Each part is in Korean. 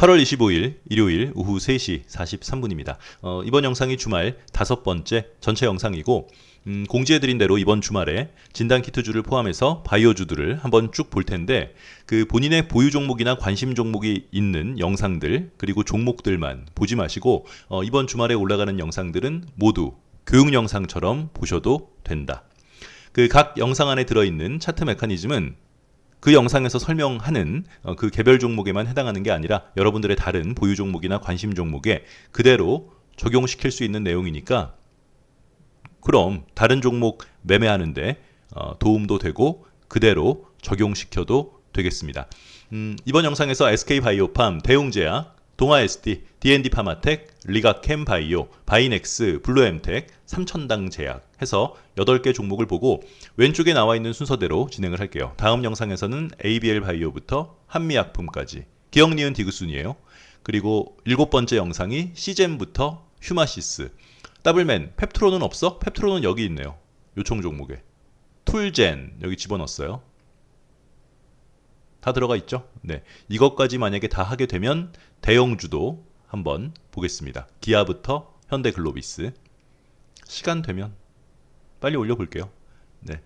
8월 25일 일요일 오후 3시 43분입니다. 이번 영상이 주말 5번째 전체 영상이고 공지해드린 대로 이번 주말에 진단키트주를 포함해서 바이오주들을 한번 쭉 볼 텐데 그 본인의 보유 종목이나 관심 종목이 있는 영상들 그리고 종목들만 보지 마시고 이번 주말에 올라가는 영상들은 모두 교육 영상처럼 보셔도 된다. 그 각 영상 안에 들어있는 차트 메커니즘은 그 영상에서 설명하는 그 개별 종목에만 해당하는 게 아니라 여러분들의 다른 보유 종목이나 관심 종목에 그대로 적용시킬 수 있는 내용이니까 그럼 다른 종목 매매하는데 도움도 되고 그대로 적용시켜도 되겠습니다. 이번 영상에서 SK바이오팜, 대웅제약, 동아SD, D&D파마텍, 리가캠바이오, 바이넥스, 블루엠텍, 삼천당제약 해서 8개 종목을 보고 왼쪽에 나와 있는 순서대로 진행을 할게요. 다음 영상에서는 ABL바이오부터 한미약품까지 기억 니은 디귿 순이에요. 그리고 7번째 영상이 시젠부터 휴마시스. 더블맨, 펩트론은 없어? 펩트론은 여기 있네요. 요청 종목에. 툴젠 여기 집어넣었어요. 다 들어가 있죠? 네. 이것까지 만약에 다 하게 되면 대형주도 한번 보겠습니다. 기아부터 현대글로비스. 시간 되면 빨리 올려볼게요. 네.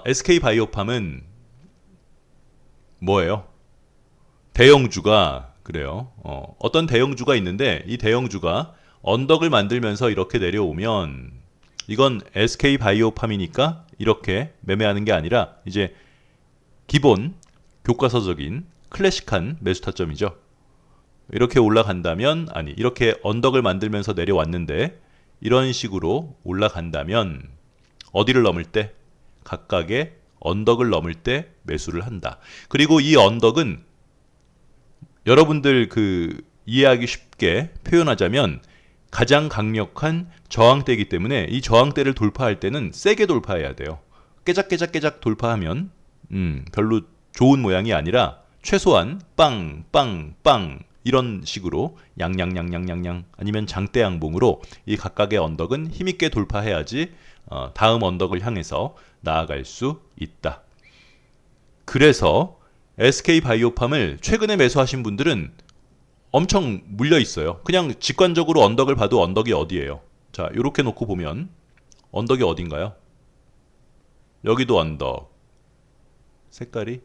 SK바이오팜은 뭐예요? 대형주가 그래요. 어떤 대형주가 있는데 이 대형주가 언덕을 만들면서 이렇게 내려오면 이건 SK바이오팜이니까 이렇게 매매하는 게 아니라 이제 기본 교과서적인 클래식한 매수 타점이죠. 이렇게 올라간다면 이렇게 언덕을 만들면서 내려왔는데 이런 식으로 올라간다면 어디를 넘을 때? 각각의 언덕을 넘을 때 매수를 한다. 그리고 이 언덕은 여러분들 이해하기 쉽게 표현하자면 가장 강력한 저항대이기 때문에 이 저항대를 돌파할 때는 세게 돌파해야 돼요. 깨작깨작 돌파하면 별로 좋은 모양이 아니라 최소한 빵 이런 식으로 양양양양양양 아니면 장대양봉으로 이 각각의 언덕은 힘있게 돌파해야지 다음 언덕을 향해서 나아갈 수 있다. 그래서 SK바이오팜을 최근에 매수하신 분들은 엄청 물려 있어요. 그냥 직관적으로 언덕을 봐도 언덕이 어디예요? 자, 이렇게 놓고 보면 언덕이 어딘가요? 여기도 언덕. 색깔이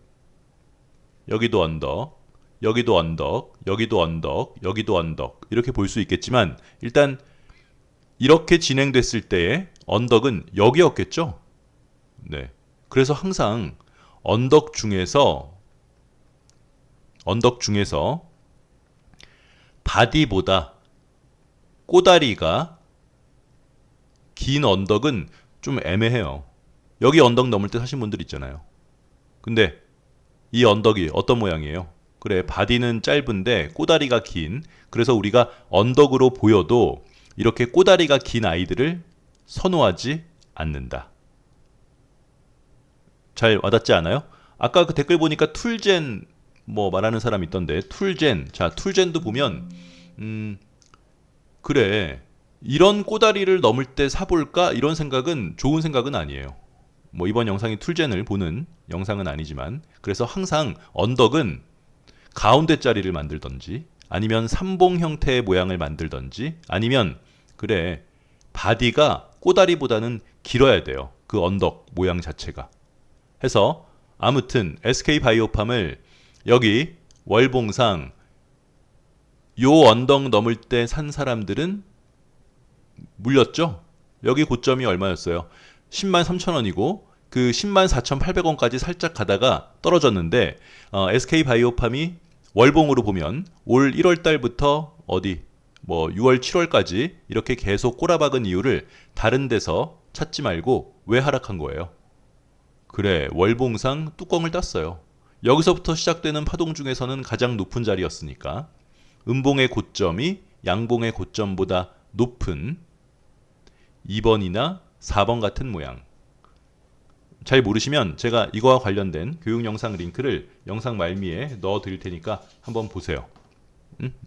여기도 언덕, 여기도 언덕, 여기도 언덕, 여기도 언덕 이렇게 볼 수 있겠지만 일단 이렇게 진행됐을 때의 언덕은 여기였겠죠? 네. 그래서 항상 언덕 중에서 바디보다 꼬다리가 긴 언덕은 좀 애매해요. 여기 언덕 넘을 때 사신 분들 있잖아요. 근데 이 언덕이 어떤 모양이에요? 그래, 바디는 짧은데 꼬다리가 긴. 그래서 우리가 언덕으로 보여도 이렇게 꼬다리가 긴 아이들을 선호하지 않는다. 잘 와닿지 않아요? 아까 그 댓글 보니까 툴젠 말하는 사람 있던데 툴젠. 자, 툴젠도 보면 그래, 이런 꼬다리를 넘을 때 사볼까? 이런 생각은 좋은 생각은 아니에요. 이번 영상이 툴젠을 보는 영상은 아니지만 그래서 항상 언덕은 가운데 자리를 만들던지 아니면 삼봉 형태의 모양을 만들던지 아니면 그래 바디가 꼬다리보다는 길어야 돼요. 그 언덕 모양 자체가. 해서 아무튼 SK바이오팜을 여기 월봉상 요 언덕 넘을 때 산 사람들은 물렸죠? 여기 고점이 얼마였어요? 10만 3천 원이고 그 10만 4,800원까지 살짝 가다가 떨어졌는데 SK바이오팜이 월봉으로 보면 올 1월 달부터 6월 7월까지 이렇게 계속 꼬라박은 이유를 다른 데서 찾지 말고 왜 하락한 거예요? 그래, 월봉상 뚜껑을 땄어요. 여기서부터 시작되는 파동 중에서는 가장 높은 자리였으니까 음봉의 고점이 양봉의 고점보다 높은 2번이나 4번 같은 모양. 잘 모르시면 제가 이거와 관련된 교육 영상 링크를 영상 말미에 넣어 드릴 테니까 한번 보세요.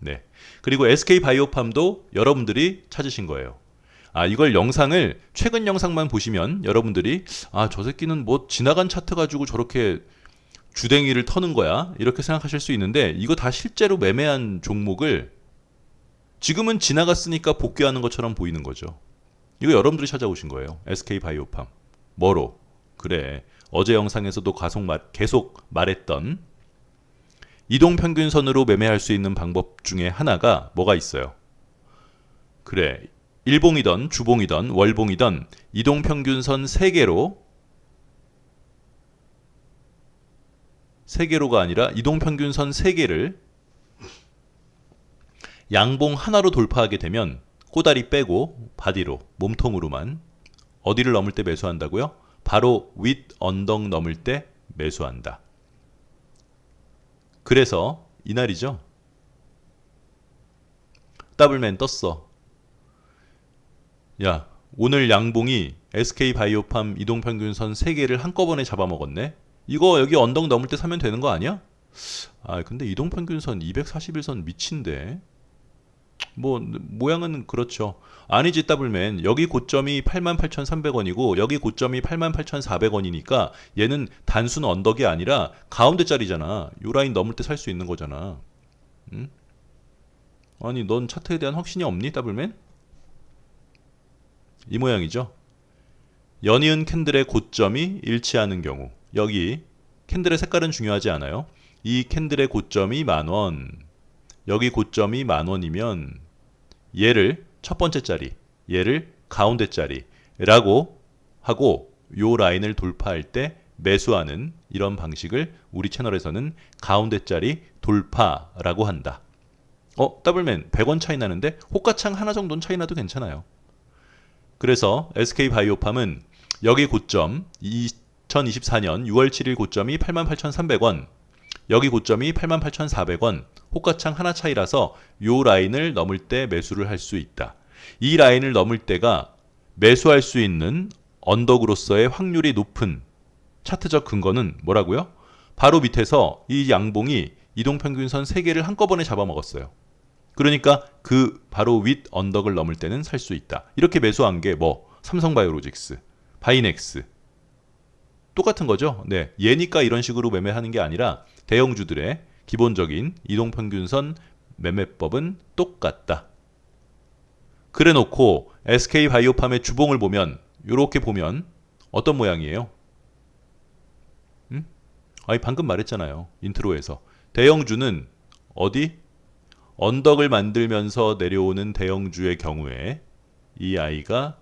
네. 그리고 SK바이오팜도 여러분들이 찾으신 거예요. 이걸 영상을 최근 영상만 보시면 여러분들이 저 새끼는 지나간 차트 가지고 저렇게 주댕이를 터는 거야. 이렇게 생각하실 수 있는데 이거 다 실제로 매매한 종목을 지금은 지나갔으니까 복귀하는 것처럼 보이는 거죠. 이거 여러분들이 찾아오신 거예요. SK바이오팜. 뭐로? 그래. 어제 영상에서도 계속 말했던 이동평균선으로 매매할 수 있는 방법 중에 하나가 뭐가 있어요? 그래. 일봉이든 주봉이든 월봉이든 이동평균선 3개로가 아니라 이동평균선 3개를 양봉 하나로 돌파하게 되면 꼬다리 빼고 바디로 몸통으로만 어디를 넘을 때 매수한다고요? 바로 윗 언덕 넘을 때 매수한다. 그래서 이날이죠. 더블맨 떴어. 야, 오늘 양봉이 SK바이오팜 이동평균선 3개를 한꺼번에 잡아먹었네. 이거 여기 언덕 넘을 때 사면 되는 거 아니야? 아, 근데 이동평균선 241선 미친데. 뭐 모양은 그렇죠. 아니지 더블맨. 여기 고점이 88,300원이고 여기 고점이 88,400원이니까 얘는 단순 언덕이 아니라 가운데 자리잖아. 요 라인 넘을 때 살 수 있는 거잖아. 응? 아니 넌 차트에 대한 확신이 없니 더블맨? 이 모양이죠. 연이은 캔들의 고점이 일치하는 경우 여기 캔들의 색깔은 중요하지 않아요. 이 캔들의 고점이 10,000원, 여기 고점이 10,000원이면 얘를 첫 번째 자리, 얘를 가운데 자리라고 하고 요 라인을 돌파할 때 매수하는 이런 방식을 우리 채널에서는 가운데 자리 돌파라고 한다. 더블맨 100원 차이 나는데 호가창 하나 정도는 차이 나도 괜찮아요. 그래서 SK바이오팜은 여기 고점 2024년 6월 7일 고점이 88,300원, 여기 고점이 88,400원, 호가창 하나 차이라서 요 라인을 넘을 때 매수를 할 수 있다. 이 라인을 넘을 때가 매수할 수 있는 언덕으로서의 확률이 높은 차트적 근거는 뭐라고요? 바로 밑에서 이 양봉이 이동평균선 3개를 한꺼번에 잡아먹었어요. 그러니까 그 바로 윗 언덕을 넘을 때는 살 수 있다. 이렇게 매수한 게 뭐? 삼성바이오로직스, 바이넥스. 똑같은 거죠. 네, 얘니까 이런 식으로 매매하는 게 아니라 대형주들의 기본적인 이동평균선 매매법은 똑같다. 그래 놓고 SK바이오팜의 주봉을 보면 이렇게 보면 어떤 모양이에요? 아니 방금 말했잖아요. 인트로에서. 대형주는 어디? 언덕을 만들면서 내려오는 대형주의 경우에 이 아이가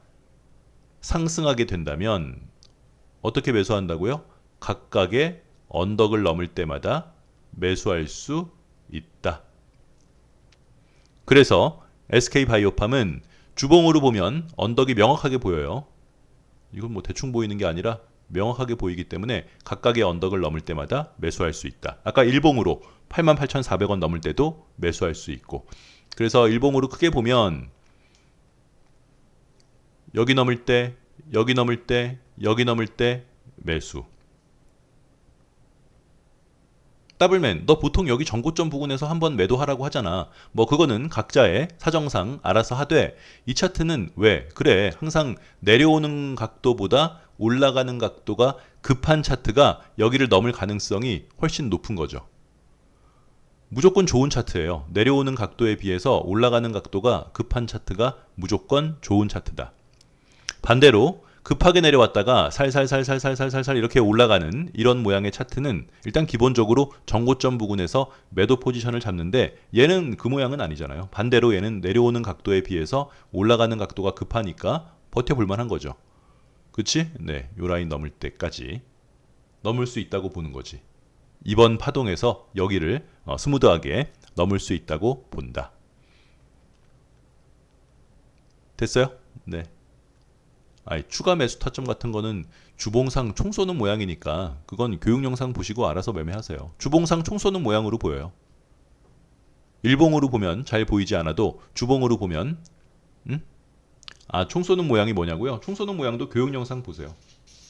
상승하게 된다면 어떻게 매수한다고요? 각각의 언덕을 넘을 때마다 매수할 수 있다. 그래서 SK바이오팜은 주봉으로 보면 언덕이 명확하게 보여요. 이건 뭐 대충 보이는 게 아니라 명확하게 보이기 때문에 각각의 언덕을 넘을 때마다 매수할 수 있다. 아까 일봉으로 88,400원 넘을 때도 매수할 수 있고, 그래서 일봉으로 크게 보면 여기 넘을 때, 여기 넘을 때, 여기 넘을 때 매수. 더블맨, 너 보통 여기 전고점 부근에서 한번 매도하라고 하잖아. 뭐 그거는 각자의 사정상 알아서 하되, 이 차트는 왜? 그래, 항상 내려오는 각도보다 올라가는 각도가 급한 차트가 여기를 넘을 가능성이 훨씬 높은 거죠. 무조건 좋은 차트예요. 내려오는 각도에 비해서 올라가는 각도가 급한 차트가 무조건 좋은 차트다. 반대로 급하게 내려왔다가 살살살살살살살 이렇게 올라가는 이런 모양의 차트는 일단 기본적으로 정고점 부근에서 매도 포지션을 잡는데 얘는 그 모양은 아니잖아요. 반대로 얘는 내려오는 각도에 비해서 올라가는 각도가 급하니까 버텨볼 만한 거죠. 그치? 네, 요 라인 넘을 때까지 넘을 수 있다고 보는 거지. 이번 파동에서 여기를 스무드하게 넘을 수 있다고 본다. 됐어요? 네. 추가 매수 타점 같은 거는 주봉상 총 쏘는 모양이니까 그건 교육 영상 보시고 알아서 매매하세요. 주봉상 총 쏘는 모양으로 보여요. 일봉으로 보면 잘 보이지 않아도 주봉으로 보면 총 쏘는 모양이 뭐냐고요? 총 쏘는 모양도 교육 영상 보세요.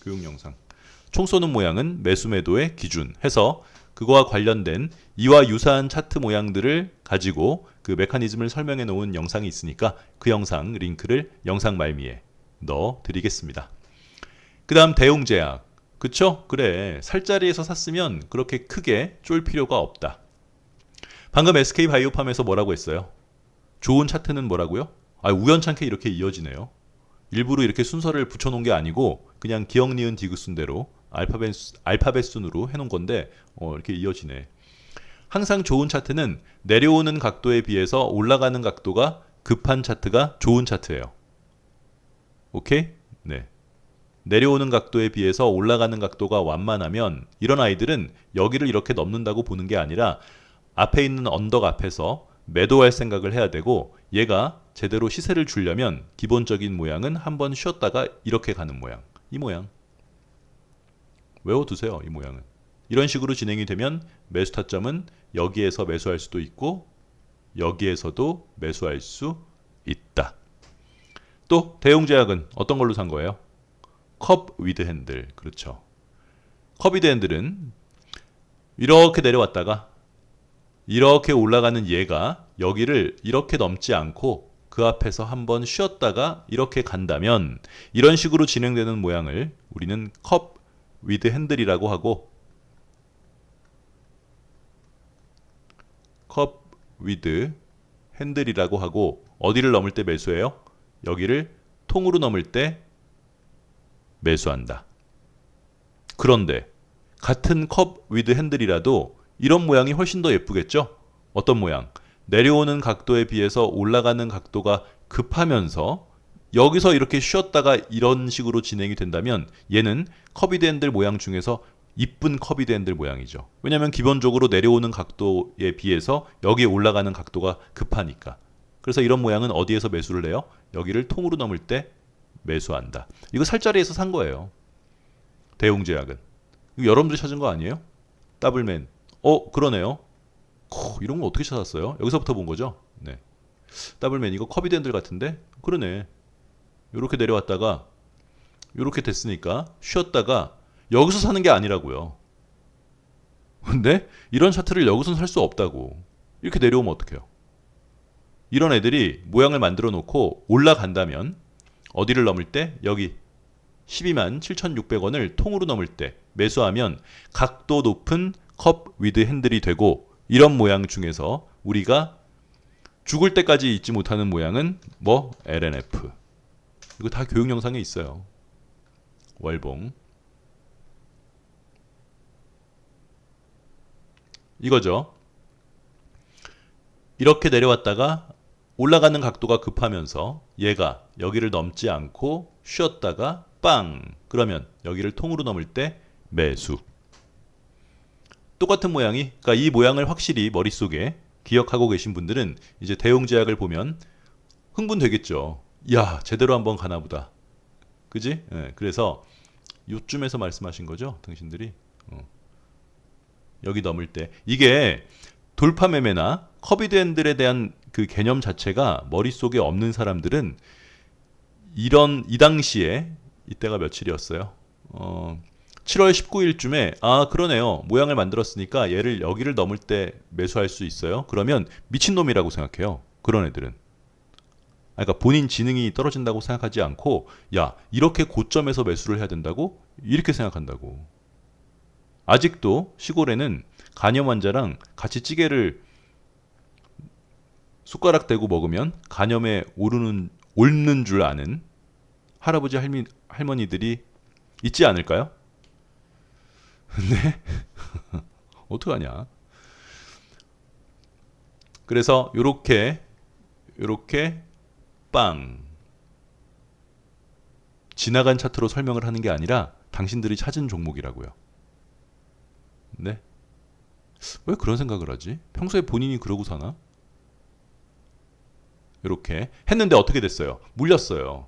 교육 영상. 총 쏘는 모양은 매수 매도의 기준 해서 그거와 관련된 이와 유사한 차트 모양들을 가지고 그 메커니즘을 설명해 놓은 영상이 있으니까 그 영상 링크를 영상 말미에 넣어 드리겠습니다. 그 다음 대웅제약. 그쵸? 그래. 살자리에서 샀으면 그렇게 크게 쫄 필요가 없다. 방금 SK바이오팜에서 뭐라고 했어요? 좋은 차트는 뭐라고요? 아, 우연찮게 이렇게 이어지네요. 일부러 이렇게 순서를 붙여놓은 게 아니고 그냥 기억, 니은, 디귿 순대로 알파벳 순으로 해놓은 건데 이렇게 이어지네. 항상 좋은 차트는 내려오는 각도에 비해서 올라가는 각도가 급한 차트가 좋은 차트예요. 오케이? 네. 내려오는 각도에 비해서 올라가는 각도가 완만하면 이런 아이들은 여기를 이렇게 넘는다고 보는 게 아니라 앞에 있는 언덕 앞에서 매도할 생각을 해야 되고, 얘가 제대로 시세를 주려면 기본적인 모양은 한번 쉬었다가 이렇게 가는 모양. 이 모양. 외워두세요. 이 모양은. 이런 식으로 진행이 되면 매수 타점은 여기에서 매수할 수도 있고 여기에서도 매수할 수 있다. 또 대웅제약은 어떤 걸로 산 거예요? 컵 위드 핸들. 그렇죠. 컵 위드 핸들은 이렇게 내려왔다가 이렇게 올라가는 얘가 여기를 이렇게 넘지 않고 그 앞에서 한번 쉬었다가 이렇게 간다면 이런 식으로 진행되는 모양을 우리는 컵 위드 핸들이라고 하고, 컵 위드 핸들이라고 하고, 어디를 넘을 때 매수해요? 여기를 통으로 넘을 때 매수한다. 그런데 같은 컵 위드 핸들이라도 이런 모양이 훨씬 더 예쁘겠죠? 어떤 모양? 내려오는 각도에 비해서 올라가는 각도가 급하면서 여기서 이렇게 쉬었다가 이런 식으로 진행이 된다면 얘는 컵이드 핸들 모양 중에서 이쁜 컵이드 핸들 모양이죠. 왜냐하면 기본적으로 내려오는 각도에 비해서 여기에 올라가는 각도가 급하니까. 그래서 이런 모양은 어디에서 매수를 해요? 여기를 통으로 넘을 때 매수한다. 이거 살자리에서 산 거예요. 대웅제약은. 이거 여러분들이 찾은 거 아니에요? 더블맨. 그러네요. 이런 거 어떻게 찾았어요? 여기서부터 본 거죠? 네. 더블맨 이거 컵이드 핸들 같은데? 그러네. 요렇게 내려왔다가 요렇게 됐으니까 쉬었다가 여기서 사는 게 아니라고요. 근데 이런 차트를 여기서는 살 수 없다고. 이렇게 내려오면 어떡해요? 이런 애들이 모양을 만들어 놓고 올라간다면 어디를 넘을 때? 여기 12만 7,600원을 통으로 넘을 때 매수하면 각도 높은 컵 위드 핸들이 되고, 이런 모양 중에서 우리가 죽을 때까지 잊지 못하는 모양은 뭐? LNF. 이거 다 교육 영상에 있어요. 월봉. 이거죠. 이렇게 내려왔다가 올라가는 각도가 급하면서 얘가 여기를 넘지 않고 쉬었다가 빵! 그러면 여기를 통으로 넘을 때 매수. 똑같은 모양이, 그러니까 이 모양을 확실히 머릿속에 기억하고 계신 분들은 이제 대웅제약을 보면 흥분되겠죠. 야, 제대로 한번 가나보다. 그지? 네, 그래서 요쯤에서 말씀하신 거죠, 당신들이. 여기 넘을 때 이게 돌파 매매나 컵이드 핸들에 대한 그 개념 자체가 머릿속에 없는 사람들은 이 당시에 이때가 며칠이었어요? 7월 19일쯤에 그러네요. 모양을 만들었으니까 얘를 여기를 넘을 때 매수할 수 있어요. 그러면 미친놈이라고 생각해요. 그런 애들은. 그러니까 본인 지능이 떨어진다고 생각하지 않고, 야, 이렇게 고점에서 매수를 해야 된다고? 이렇게 생각한다고. 아직도 시골에는 간염 환자랑 같이 찌개를 숟가락 대고 먹으면 간염에 옳는 줄 아는 할아버지 할머니들이 있지 않을까요? 네? 어떡하냐? 그래서 요렇게 빵 지나간 차트로 설명을 하는 게 아니라 당신들이 찾은 종목이라고요. 네? 왜 그런 생각을 하지? 평소에 본인이 그러고 사나? 이렇게 했는데 어떻게 됐어요? 물렸어요.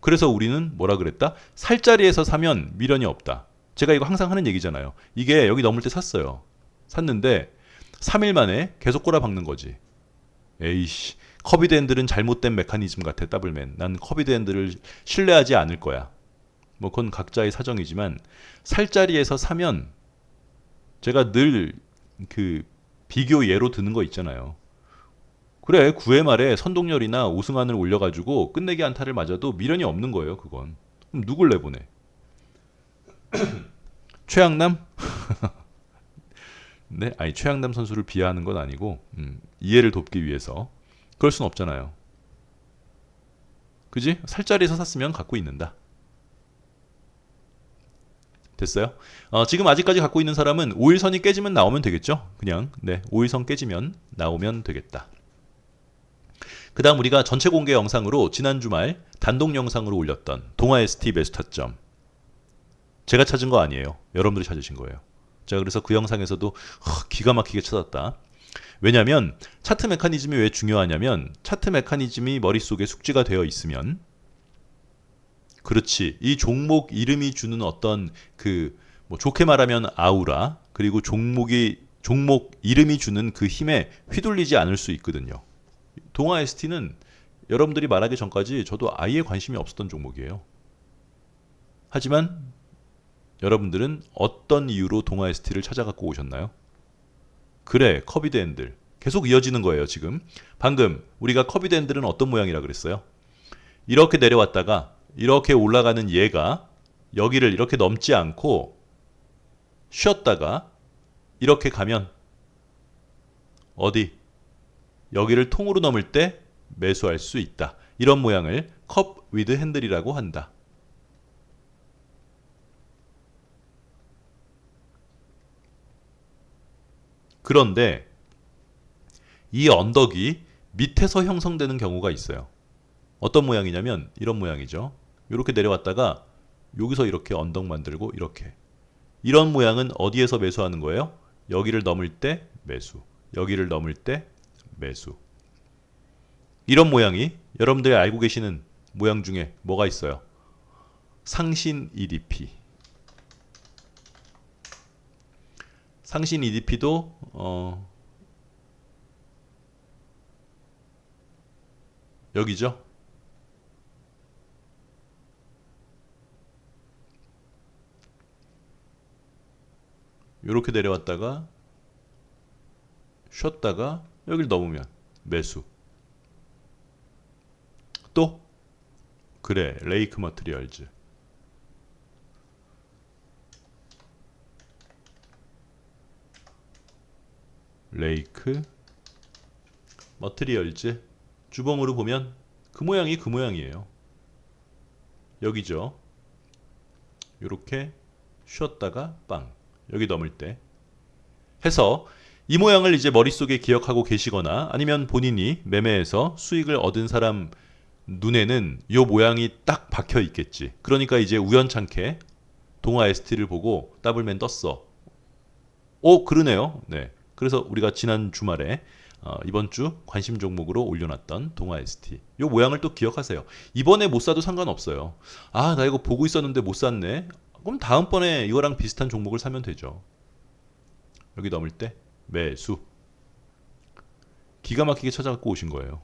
그래서 우리는 뭐라 그랬다? 살자리에서 사면 미련이 없다. 제가 이거 항상 하는 얘기잖아요. 이게 여기 넘을 때 샀어요. 샀는데 3일 만에 계속 꼬라박는 거지. 에이씨, 컵이드 핸들은 잘못된 메커니즘 같아, 더블맨. 난 컵이드 핸들을 신뢰하지 않을 거야. 뭐 그건 각자의 사정이지만 살자리에서 사면, 제가 늘 그 비교 예로 드는 거 있잖아요. 그래, 9회 말에 선동열이나 오승환을 올려가지고 끝내기 안타를 맞아도 미련이 없는 거예요, 그건. 그럼 누굴 내보내? 최양남? 네, 아니 최양남 선수를 비하하는 건 아니고 이해를 돕기 위해서. 그럴 순 없잖아요. 그지? 살자리에서 샀으면 갖고 있는다. 됐어요? 지금 아직까지 갖고 있는 사람은 5일선이 깨지면 나오면 되겠죠? 그냥 네, 5일선 깨지면 나오면 되겠다. 그 다음 우리가 전체 공개 영상으로 지난 주말 단독 영상으로 올렸던 동아 ST 매수 타점. 제가 찾은 거 아니에요. 여러분들이 찾으신 거예요. 제가 그래서 그 영상에서도 기가 막히게 찾았다. 왜냐하면 차트 메커니즘이 왜 중요하냐면 차트 메커니즘이 머릿속에 숙지가 되어 있으면 그렇지 이 종목 이름이 주는 어떤 그 뭐 좋게 말하면 아우라 그리고 종목 이름이 주는 그 힘에 휘둘리지 않을 수 있거든요. 동아 ST는 여러분들이 말하기 전까지 저도 아예 관심이 없었던 종목이에요. 하지만 여러분들은 어떤 이유로 동아 ST를 찾아갖고 오셨나요? 그래, 커비드 핸들. 계속 이어지는 거예요, 지금. 방금 우리가 커비드 핸들은 어떤 모양이라 그랬어요? 이렇게 내려왔다가 이렇게 올라가는 얘가 여기를 이렇게 넘지 않고 쉬었다가 이렇게 가면 어디? 여기를 통으로 넘을 때 매수할 수 있다. 이런 모양을 컵 위드 핸들이라고 한다. 그런데 이 언덕이 밑에서 형성되는 경우가 있어요. 어떤 모양이냐면 이런 모양이죠. 이렇게 내려왔다가 여기서 이렇게 언덕 만들고 이렇게. 이런 모양은 어디에서 매수하는 거예요? 여기를 넘을 때 매수. 여기를 넘을 때 매수. 이런 모양이 여러분들이 알고 계시는 모양 중에 뭐가 있어요? 상신 EDP. 상신 EDP도 여기죠. 이렇게 내려왔다가 쉬었다가 여기를 넘으면 매수. 또 그래 레이크 머티리얼즈. 레이크 머티리얼즈 주봉으로 보면 그 모양이 그 모양이에요. 여기죠. 이렇게 쉬었다가 빵 여기 넘을 때 해서 이 모양을 이제 머릿속에 기억하고 계시거나 아니면 본인이 매매해서 수익을 얻은 사람 눈에는 이 모양이 딱 박혀 있겠지. 그러니까 이제 우연찮게 동아 ST를 보고 더블맨 떴어. 오 그러네요. 네. 그래서 우리가 지난 주말에 이번 주 관심 종목으로 올려놨던 동아 ST. 이 모양을 또 기억하세요. 이번에 못 사도 상관없어요. 아, 나 이거 보고 있었는데 못 샀네. 그럼 다음번에 이거랑 비슷한 종목을 사면 되죠. 여기 넘을 때 매수. 기가 막히게 찾아갖고 오신 거예요.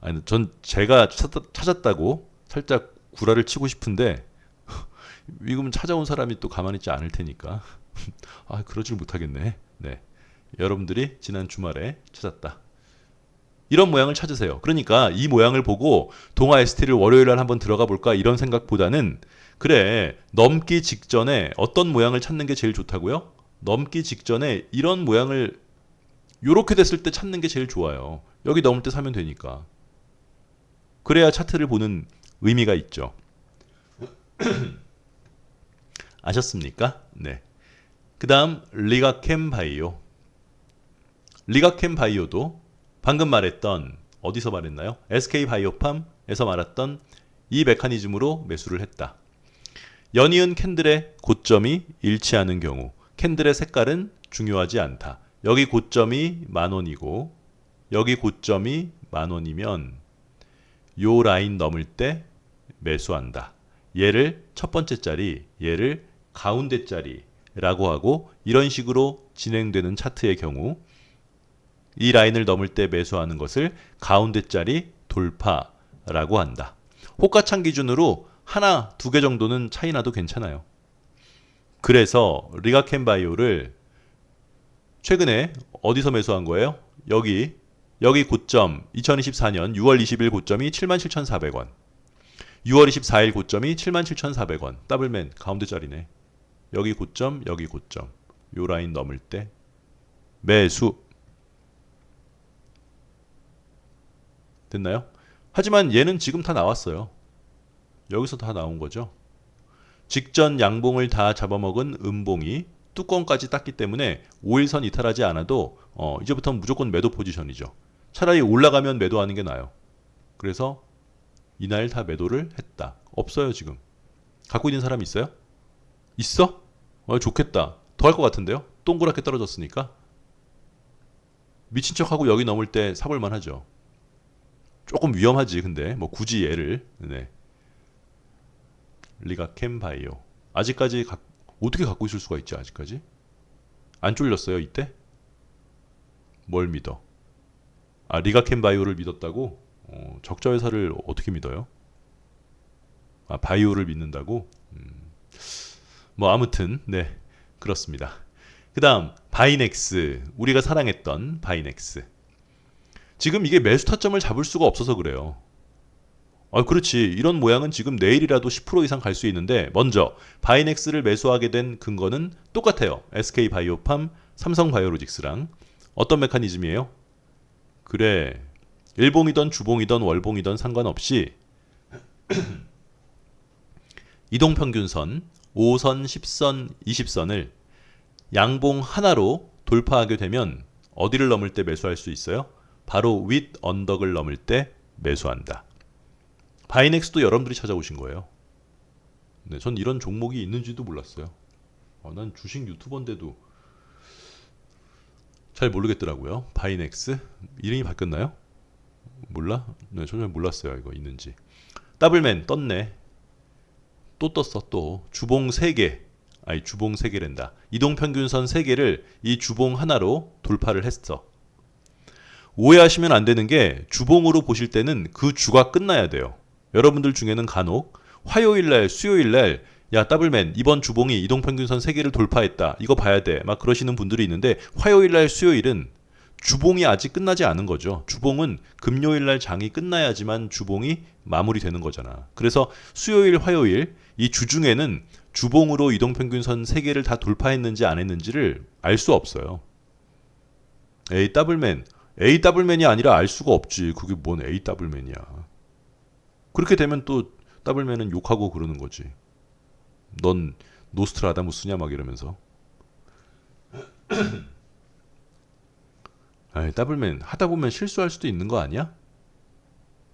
아니, 전 제가 찾았다고 살짝 구라를 치고 싶은데 지금 찾아온 사람이 또 가만히 있지 않을 테니까 아 그러질 못하겠네. 네, 여러분들이 지난 주말에 찾았다. 이런 모양을 찾으세요. 그러니까 이 모양을 보고 동아 ST를 월요일날 한번 들어가 볼까 이런 생각보다는 그래 넘기 직전에 어떤 모양을 찾는 게 제일 좋다고요? 넘기 직전에 이런 모양을 요렇게 됐을 때 찾는 게 제일 좋아요. 여기 넘을 때 사면 되니까. 그래야 차트를 보는 의미가 있죠. 아셨습니까? 네. 그 다음 리가캠 바이오. 리가캠 바이오도 방금 말했던 어디서 말했나요? SK바이오팜에서 말했던 이 메커니즘으로 매수를 했다. 연이은 캔들의 고점이 일치하는 경우 캔들의 색깔은 중요하지 않다. 여기 고점이 10,000원이고 여기 고점이 10,000원이면 요 라인 넘을 때 매수한다. 얘를 첫 번째 자리, 얘를 가운데 자리라고 하고 이런 식으로 진행되는 차트의 경우 이 라인을 넘을 때 매수하는 것을 가운데 자리 돌파라고 한다. 호가창 기준으로 하나, 두 개 정도는 차이 나도 괜찮아요. 그래서 리가캠 바이오를 최근에 어디서 매수한 거예요? 여기 고점 2024년 6월 20일 고점이 77,400원. 6월 24일 고점이 77,400원. 더블맨 가운데 자리네. 여기 고점, 여기 고점. 요 라인 넘을 때 매수. 됐나요? 하지만 얘는 지금 다 나왔어요. 여기서 다 나온 거죠. 직전 양봉을 다 잡아먹은 음봉이 뚜껑까지 땄기 때문에 5일선 이탈하지 않아도 이제부터는 무조건 매도 포지션이죠. 차라리 올라가면 매도하는 게 나아요. 그래서 이날 다 매도를 했다. 없어요 지금. 갖고 있는 사람 있어요? 있어? 좋겠다. 더 할 것 같은데요? 동그랗게 떨어졌으니까. 미친 척하고 여기 넘을 때 사볼만 하죠. 조금 위험하지 근데 뭐 굳이 얘를. 네. 리가캠 바이오. 아직까지 어떻게 갖고 있을 수가 있지 아직까지? 안 쫄렸어요 이때? 뭘 믿어? 아 리가캠 바이오를 믿었다고? 적자 회사를 어떻게 믿어요? 아 바이오를 믿는다고? 뭐 아무튼 네 그렇습니다. 그 다음 바이넥스. 우리가 사랑했던 바이넥스. 지금 이게 매수 타점을 잡을 수가 없어서 그래요. 그렇지. 이런 모양은 지금 내일이라도 10% 이상 갈 수 있는데 먼저 바이넥스를 매수하게 된 근거는 똑같아요. SK바이오팜, 삼성바이오로직스랑. 어떤 메커니즘이에요? 그래. 일봉이던 주봉이던 월봉이던 상관없이 이동평균선 5선, 10선, 20선을 양봉 하나로 돌파하게 되면 어디를 넘을 때 매수할 수 있어요? 바로 윗 언덕을 넘을 때 매수한다. 바이넥스도 여러분들이 찾아오신 거예요. 네, 전 이런 종목이 있는지도 몰랐어요. 난 주식 유튜버인데도 잘 모르겠더라고요. 바이넥스 이름이 바뀌었나요? 몰라? 네, 전혀 몰랐어요. 이거 있는지. 더블맨 떴네. 또 떴어 또. 주봉 3개. 아니 주봉 3개랜다. 이동평균선 3개를 이 주봉 하나로 돌파를 했어. 오해하시면 안 되는 게 주봉으로 보실 때는 그 주가 끝나야 돼요. 여러분들 중에는 간혹 화요일날 수요일날 야 더블맨 이번 주봉이 이동평균선 3개를 돌파했다. 이거 봐야 돼. 막 그러시는 분들이 있는데 화요일날 수요일은 주봉이 아직 끝나지 않은 거죠. 주봉은 금요일날 장이 끝나야지만 주봉이 마무리되는 거잖아. 그래서 수요일 화요일 이 주중에는 주봉으로 이동평균선 3개를 다 돌파했는지 안 했는지를 알 수 없어요. 에이 더블맨 A 더블맨이 아니라 알 수가 없지. 그게 뭔 A 더블맨이야. 그렇게 되면 또 더블맨은 욕하고 그러는 거지. 넌 노스트라다무스냐 막 이러면서. 아이, 더블맨 하다 보면 실수할 수도 있는 거 아니야?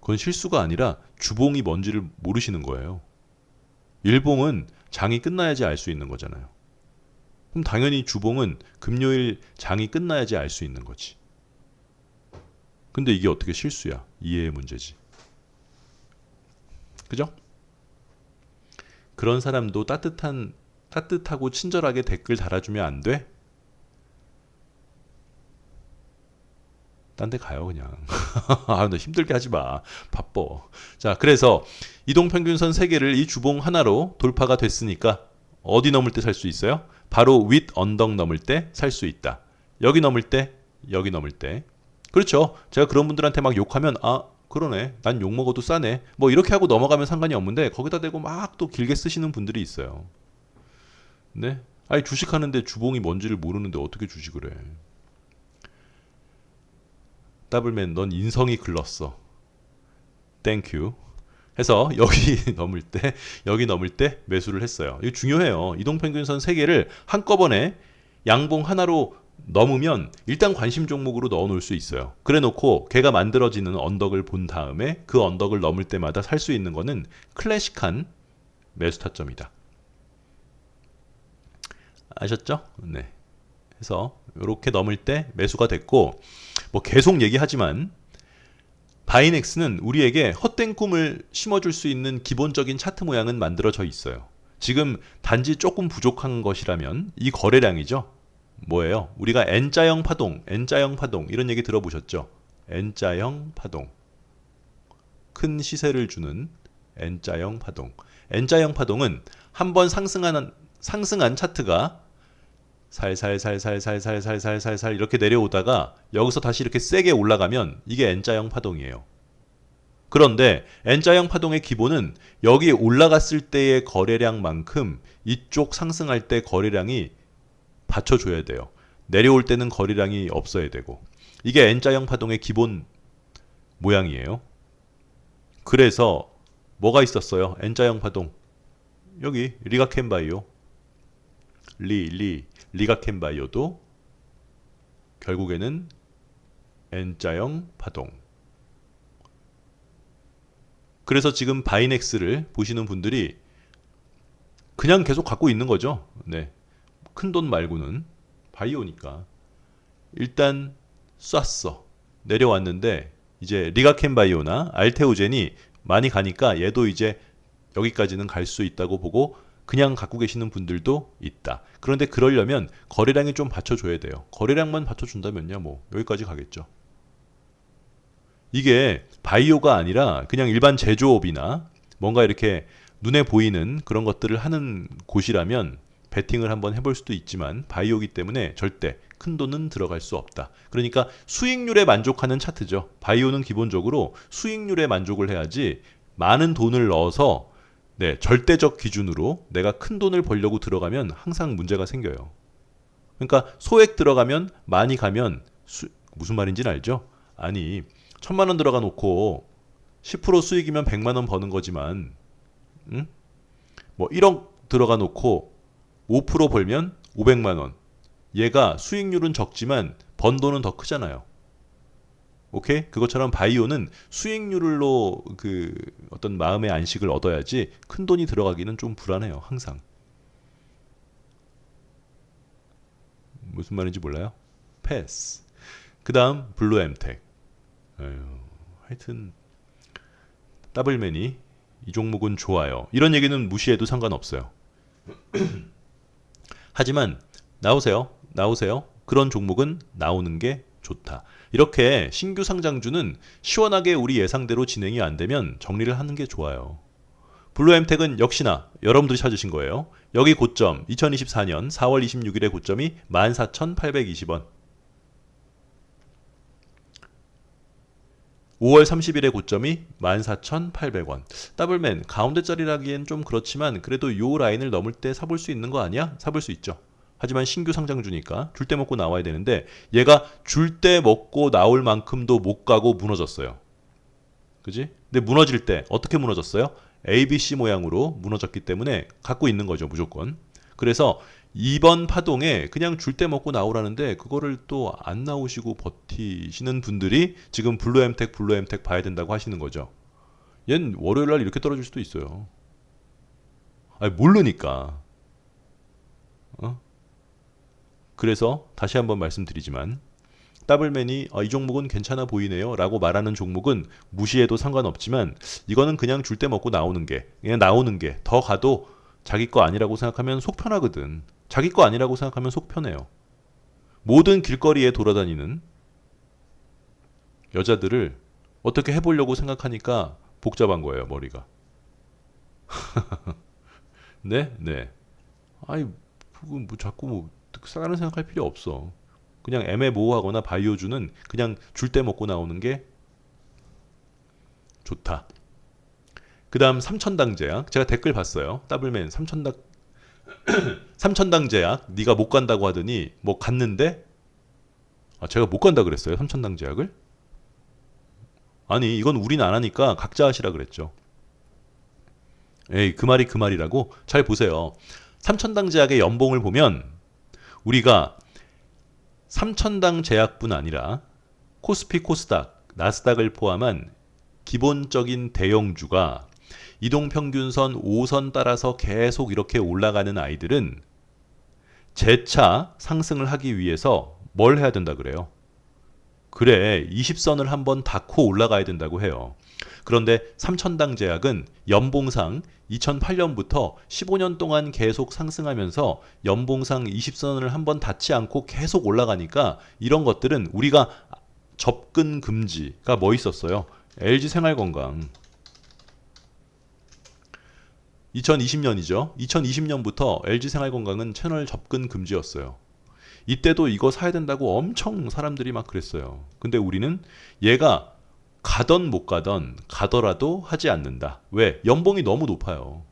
그건 실수가 아니라 주봉이 뭔지를 모르시는 거예요. 일봉은 장이 끝나야지 알 수 있는 거잖아요. 그럼 당연히 주봉은 금요일 장이 끝나야지 알 수 있는 거지. 근데 이게 어떻게 실수야? 이해의 문제지. 그죠? 그런 사람도 따뜻하고 친절하게 댓글 달아주면 안 돼? 딴 데 가요 그냥. 너 힘들게 하지 마. 바빠. 자, 그래서 이동평균선 3개를 이 주봉 하나로 돌파가 됐으니까 어디 넘을 때 살 수 있어요? 바로 윗 언덕 넘을 때 살 수 있다. 여기 넘을 때, 여기 넘을 때. 그렇죠. 제가 그런 분들한테 막 욕하면 그러네. 난 욕먹어도 싸네. 뭐 이렇게 하고 넘어가면 상관이 없는데 거기다 대고 막 또 길게 쓰시는 분들이 있어요. 네? 아니 주식하는데 주봉이 뭔지를 모르는데 어떻게 주식을 해. 더블맨 넌 인성이 글렀어. 땡큐. 해서 여기 넘을 때 여기 넘을 때 매수를 했어요. 이거 중요해요. 이동평균선 3개를 한꺼번에 양봉 하나로 넘으면 일단 관심 종목으로 넣어 놓을 수 있어요. 그래 놓고 걔가 만들어지는 언덕을 본 다음에 그 언덕을 넘을 때마다 살 수 있는 거는 클래식한 매수 타점이다. 아셨죠? 네. 그래서 이렇게 넘을 때 매수가 됐고 뭐 계속 얘기하지만 바이넥스는 우리에게 헛된 꿈을 심어줄 수 있는 기본적인 차트 모양은 만들어져 있어요. 지금 단지 조금 부족한 것이라면 이 거래량이죠. 뭐예요? 우리가 N자형 파동, N자형 파동 이런 얘기 들어보셨죠? N자형 파동. 큰 시세를 주는 N자형 파동. N자형 파동은 한번 상승한 차트가 살살살살살살살살살 이렇게 내려오다가 여기서 다시 이렇게 세게 올라가면 이게 N자형 파동이에요. 그런데 N자형 파동의 기본은 여기 올라갔을 때의 거래량만큼 이쪽 상승할 때 거래량이 받쳐줘야 돼요. 내려올 때는 거래량이 없어야 되고. 이게 N자형 파동의 기본 모양이에요. 그래서 뭐가 있었어요? N자형 파동. 여기 리가켄바이오. 리가켄바이오도 결국에는 N자형 파동. 그래서 지금 바이넥스를 보시는 분들이 그냥 계속 갖고 있는 거죠. 네. 큰 돈 말고는 바이오니까 일단 쐈어. 내려왔는데 이제 리가켄바이오나 알테오젠이 많이 가니까 얘도 이제 여기까지는 갈 수 있다고 보고 그냥 갖고 계시는 분들도 있다. 그런데 그러려면 거래량이 좀 받쳐줘야 돼요. 거래량만 받쳐준다면요, 뭐 여기까지 가겠죠. 이게 바이오가 아니라 그냥 일반 제조업이나 뭔가 이렇게 눈에 보이는 그런 것들을 하는 곳이라면 베팅을 한번 해볼 수도 있지만 바이오기 때문에 절대 큰 돈은 들어갈 수 없다. 그러니까 수익률에 만족하는 차트죠. 바이오는 기본적으로 수익률에 만족을 해야지 많은 돈을 넣어서 네, 절대적 기준으로 내가 큰 돈을 벌려고 들어가면 항상 문제가 생겨요. 그러니까 소액 들어가면 많이 가면 무슨 말인지는 알죠? 아니 1,000만 원 들어가 놓고 10% 수익이면 100만 원 버는 거지만 응? 뭐 1억 들어가 놓고 5% 벌면 500만 원. 얘가 수익률은 적지만 번 돈은 더 크잖아요. 오케이? 그것처럼 바이오는 수익률로 그 어떤 마음의 안식을 얻어야지 큰 돈이 들어가기는 좀 불안해요. 항상. 무슨 말인지 몰라요? 패스. 그 다음 블루엠텍. 하여튼 더블맨이 이 종목은 좋아요. 이런 얘기는 무시해도 상관없어요. 하지만 나오세요. 그런 종목은 나오는 게 좋다. 이렇게 신규 상장주는 시원하게 우리 예상대로 진행이 안 되면 정리를 하는 게 좋아요. 블루엠텍은 역시나 여러분들이 찾으신 거예요. 여기 고점 2024년 4월 26일의 고점이 14,820원. 5월 30일의 고점이 14,800원. 더블맨 가운데 자리라기엔 좀 그렇지만 그래도 요 라인을 넘을 때 사볼 수 있는 거 아니야? 사볼 수 있죠. 하지만 신규 상장주니까 줄 때 먹고 나와야 되는데 얘가 줄 때 먹고 나올 만큼도 못 가고 무너졌어요. 그지? 근데 무너질 때 어떻게 무너졌어요? ABC 모양으로 무너졌기 때문에 갖고 있는 거죠, 무조건. 그래서 이번 파동에 그냥 줄 때 먹고 나오라는데 그거를 또 안 나오시고 버티시는 분들이 지금 블루엠텍 봐야 된다고 하시는 거죠. 얜 월요일날 이렇게 떨어질 수도 있어요. 아니 모르니까. 그래서 다시 한번 말씀드리지만 더블맨이 이 종목은 괜찮아 보이네요 라고 말하는 종목은 무시해도 상관없지만 이거는 그냥 줄 때 먹고 나오는 게 더 가도 자기 거 아니라고 생각하면 속 편하거든. 자기 거 아니라고 생각하면 속 편해요. 모든 길거리에 돌아다니는 여자들을 어떻게 해보려고 생각하니까 복잡한 거예요, 머리가. 네? 아이, 뭐 자꾸 뭐 다른 생각할 필요 없어. 그냥 애매모호하거나 바이오주는 그냥 줄 때 먹고 나오는 게 좋다. 그 다음 삼천당 제약. 제가 댓글 봤어요. 더블맨 삼천당 제약 네가 못 간다고 하더니 뭐 갔는데 제가 못 간다 그랬어요. 삼천당 제약을? 아니 이건 우린 안 하니까 각자 하시라 그랬죠. 에이 그 말이라고? 잘 보세요. 삼천당 제약의 연봉을 보면 우리가 삼천당 제약뿐 아니라 코스피 코스닥 나스닥을 포함한 기본적인 대형주가 이동평균선 5선 따라서 계속 이렇게 올라가는 아이들은 재차 상승을 하기 위해서 뭘 해야 된다 그래요? 그래 20선을 한번 닿고 올라가야 된다고 해요. 그런데 삼천당 제약은 연봉상 2008년부터 15년 동안 계속 상승하면서 연봉상 20선을 한번 닿지 않고 계속 올라가니까 이런 것들은 우리가 접근 금지가 뭐 있었어요? LG생활건강 2020년이죠. 2020년부터 LG생활건강은 채널 접근 금지였어요. 이때도 이거 사야 된다고 엄청 사람들이 막 그랬어요. 근데 우리는 얘가 가던 못 가던 가더라도 하지 않는다. 왜? 연봉이 너무 높아요.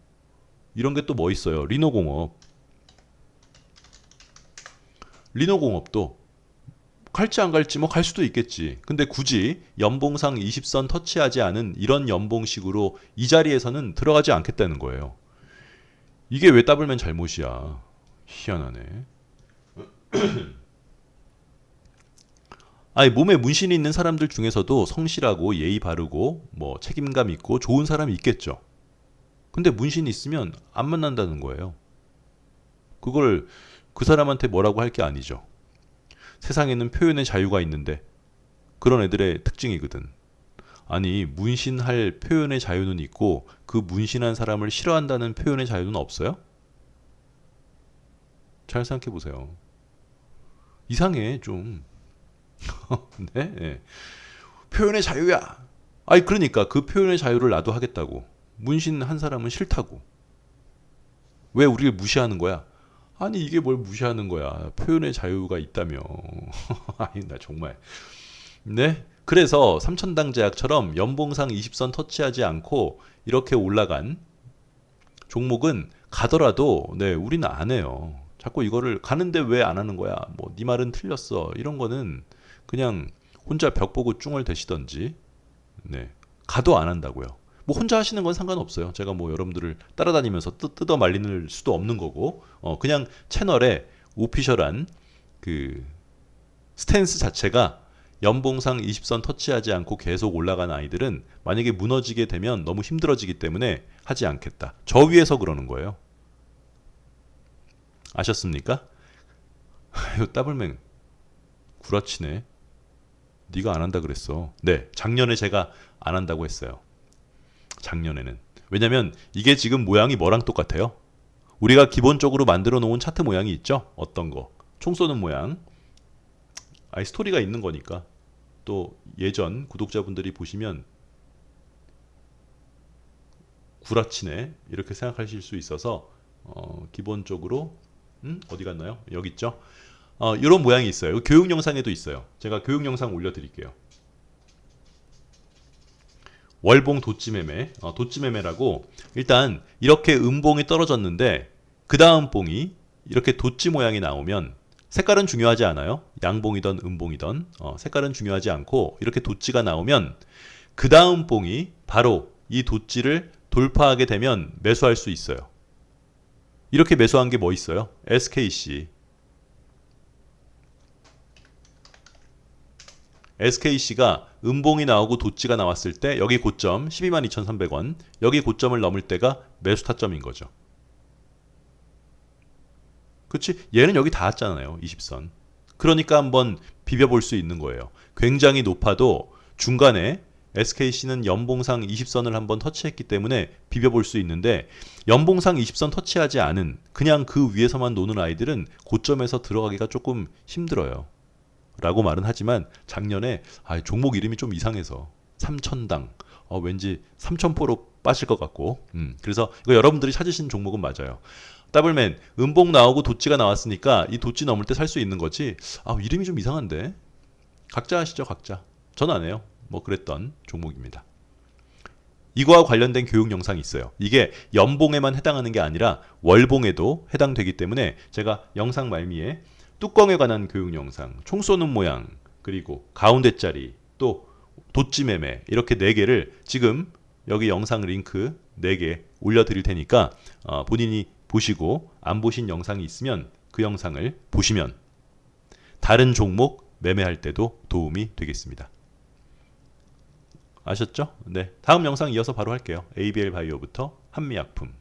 이런 게 또 뭐 있어요? 리노공업. 리노공업도 갈지 안 갈지 뭐 갈 수도 있겠지. 근데 굳이 연봉상 20선 터치하지 않은 이런 연봉식으로 이 자리에서는 들어가지 않겠다는 거예요. 이게 왜 더블맨 잘못이야. 희한하네. 아니 몸에 문신이 있는 사람들 중에서도 성실하고 예의 바르고 뭐 책임감 있고 좋은 사람이 있겠죠. 근데 문신이 있으면 안 만난다는 거예요. 그걸 그 사람한테 뭐라고 할 게 아니죠. 세상에는 표현의 자유가 있는데 그런 애들의 특징이거든. 아니 문신할 표현의 자유는 있고 그 문신한 사람을 싫어한다는 표현의 자유는 없어요? 잘 생각해 보세요. 이상해 좀. 네? 네. 표현의 자유야. 아니 그러니까 그 표현의 자유를 나도 하겠다고. 문신한 사람은 싫다고. 왜 우리를 무시하는 거야? 아니 이게 뭘 무시하는 거야. 표현의 자유가 있다며. 아니 나 정말. 네? 그래서 삼천당제약처럼 연봉상 20선 터치하지 않고 이렇게 올라간 종목은 가더라도 네 우리는 안 해요. 자꾸 이거를 가는데 왜 안 하는 거야? 뭐 네 말은 틀렸어. 이런 거는 그냥 혼자 벽 보고 쭝을 대시던지 네 가도 안 한다고요. 뭐 혼자 하시는 건 상관없어요. 제가 뭐 여러분들을 따라다니면서 뜯어 말리는 수도 없는 거고 그냥 채널에 오피셜한 그 스탠스 자체가 연봉상 20선 터치하지 않고 계속 올라간 아이들은 만약에 무너지게 되면 너무 힘들어지기 때문에 하지 않겠다. 저 위에서 그러는 거예요. 아셨습니까? 이거 더블맨 구라치네. 네가 안 한다 그랬어. 네, 작년에 제가 안 한다고 했어요. 작년에는. 왜냐면 이게 지금 모양이 뭐랑 똑같아요? 우리가 기본적으로 만들어 놓은 차트 모양이 있죠? 어떤 거? 총 쏘는 모양. 아이 스토리가 있는 거니까. 또 예전 구독자분들이 보시면 구라치네 이렇게 생각하실 수 있어서 기본적으로 어디 갔나요? 여기 있죠? 이런 모양이 있어요. 교육 영상에도 있어요. 제가 교육 영상 올려드릴게요. 월봉 도찌매매, 도찌매매라고 일단 이렇게 음봉이 떨어졌는데 그 다음 봉이 이렇게 도찌 모양이 나오면 색깔은 중요하지 않아요. 양봉이든 음봉이든 색깔은 중요하지 않고 이렇게 도찌가 나오면 그 다음 봉이 바로 이 도찌를 돌파하게 되면 매수할 수 있어요. 이렇게 매수한 게 뭐 있어요? SKC. SKC가 음봉이 나오고 도찌가 나왔을 때 여기 고점 122,300원 여기 고점을 넘을 때가 매수 타점인 거죠. 그치? 얘는 여기 닿았잖아요. 20선. 그러니까 한번 비벼볼 수 있는 거예요. 굉장히 높아도 중간에 SKC는 연봉상 20선을 한번 터치했기 때문에 비벼볼 수 있는데 연봉상 20선 터치하지 않은 그냥 그 위에서만 노는 아이들은 고점에서 들어가기가 조금 힘들어요. 라고 말은 하지만 작년에 종목 이름이 좀 이상해서 삼천당 왠지 삼천포로 빠질 것 같고 그래서 이거 여러분들이 찾으신 종목은 맞아요. 더블맨 음봉 나오고 도찌가 나왔으니까 이 도찌 넘을 때 살 수 있는 거지. 이름이 좀 이상한데. 각자 하시죠 각자. 전 안 해요. 뭐 그랬던 종목입니다. 이거와 관련된 교육 영상이 있어요. 이게 연봉에만 해당하는 게 아니라 월봉에도 해당되기 때문에 제가 영상 말미에 뚜껑에 관한 교육 영상, 총 쏘는 모양, 그리고 가운데 자리, 또 도찌 매매 이렇게 4개를 지금 여기 영상 링크 4개 올려드릴 테니까 본인이 보시고 안 보신 영상이 있으면 그 영상을 보시면 다른 종목 매매할 때도 도움이 되겠습니다. 아셨죠? 네, 다음 영상 이어서 바로 할게요. ABL 바이오부터 한미약품.